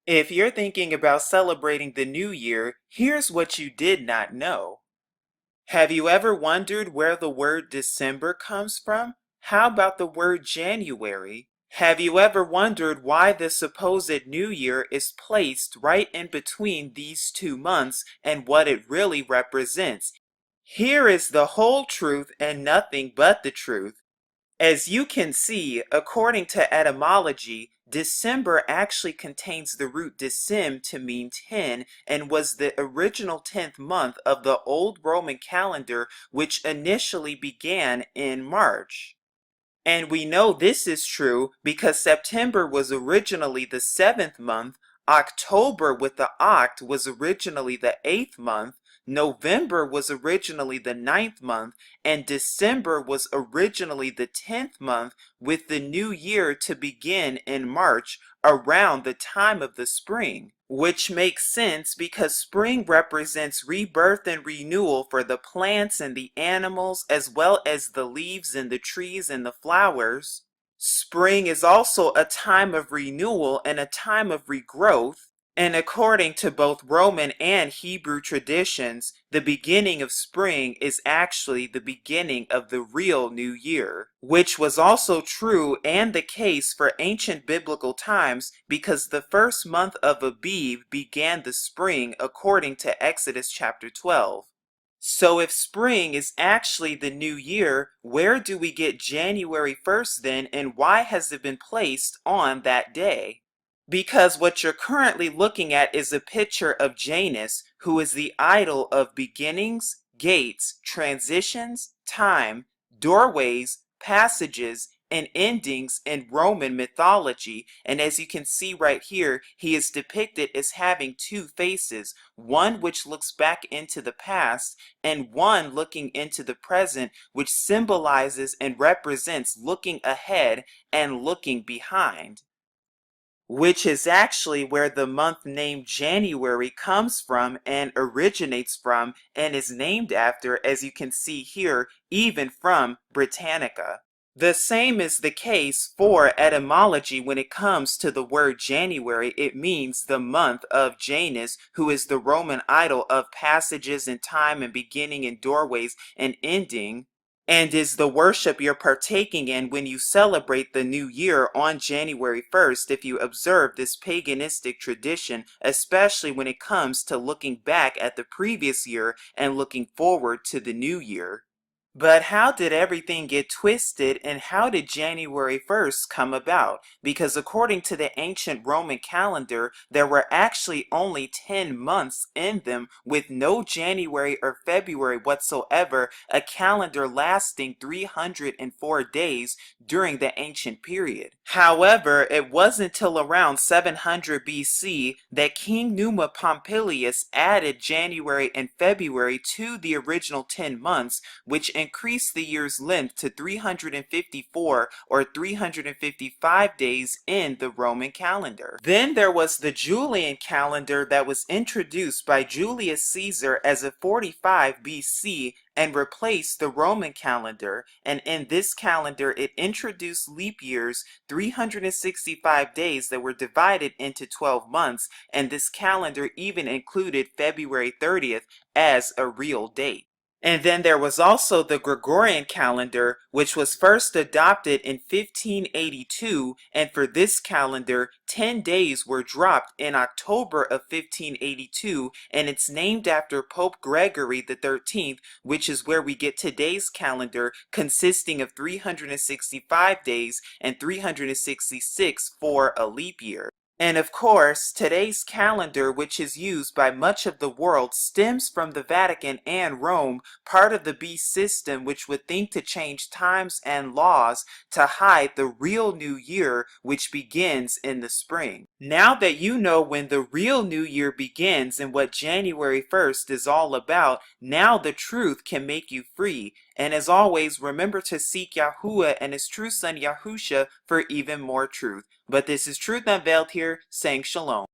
If you're thinking about celebrating the new year, here's what you did not know. Have you ever wondered where the word December comes from? How about the word January? Have you ever wondered why the supposed new year is placed right in between these 2 months and what it really represents? Here is the whole truth and nothing but the truth. As you can see, according to etymology, December actually contains the root decem to mean 10 and was the original 10th month of the old Roman calendar, which initially began in March. And we know this is true because September was originally the 7th month, October with the oct was originally the 8th month, November was originally the 9th month, and December was originally the 10th month, with the new year to begin in March around the time of the spring. Which makes sense because spring represents rebirth and renewal for the plants and the animals, as well as the leaves and the trees and the flowers. Spring is also a time of renewal and a time of regrowth. And according to both Roman and Hebrew traditions, the beginning of spring is actually the beginning of the real new year, which was also true and the case for ancient biblical times because the first month of Abib began the spring according to Exodus chapter 12. So if spring is actually the new year, where do we get January 1st then, and why has it been placed on that day? Because what you're currently looking at is a picture of Janus, who is the idol of beginnings, gates, transitions, time, doorways, passages, and endings in Roman mythology. And as you can see right here, he is depicted as having two faces, one which looks back into the past and one looking into the present, which symbolizes and represents looking ahead and looking behind, which is actually where the month named January comes from and originates from and is named after, as you can see here, even from Britannica. The same is the case for etymology when it comes to the word January. It means the month of Janus, who is the Roman idol of passages and time and beginning and doorways and ending, and is the worship you're partaking in when you celebrate the new year on January 1st if you observe this paganistic tradition, especially when it comes to looking back at the previous year and looking forward to the new year. But how did everything get twisted, and how did January 1st come about? Because according to the ancient Roman calendar, there were actually only 10 months in them, with no January or February whatsoever, a calendar lasting 304 days during the ancient period. However, it wasn't until around 700 BC that King Numa Pompilius added January and February to the original 10 months, which increased the year's length to 354 or 355 days in the Roman calendar. Then there was the Julian calendar that was introduced by Julius Caesar as of 45 BC and replaced the Roman calendar, and in this calendar it introduced leap years, 365 days that were divided into 12 months, and this calendar even included February 30th as a real date. And then there was also the Gregorian calendar, which was first adopted in 1582, and for this calendar, 10 days were dropped in October of 1582, and it's named after Pope Gregory the 13th, which is where we get today's calendar, consisting of 365 days and 366 for a leap year. And of course, today's calendar, which is used by much of the world, stems from the Vatican and Rome, part of the beast system, which would think to change times and laws to hide the real new year, which begins in the spring. Now that you know when the real new year begins and what January 1st is all about, now the truth can make you free. And as always, remember to seek YAHUAH and his true son YAHUSHA for even more truth. But this is Truth Unveiled here, saying shalom.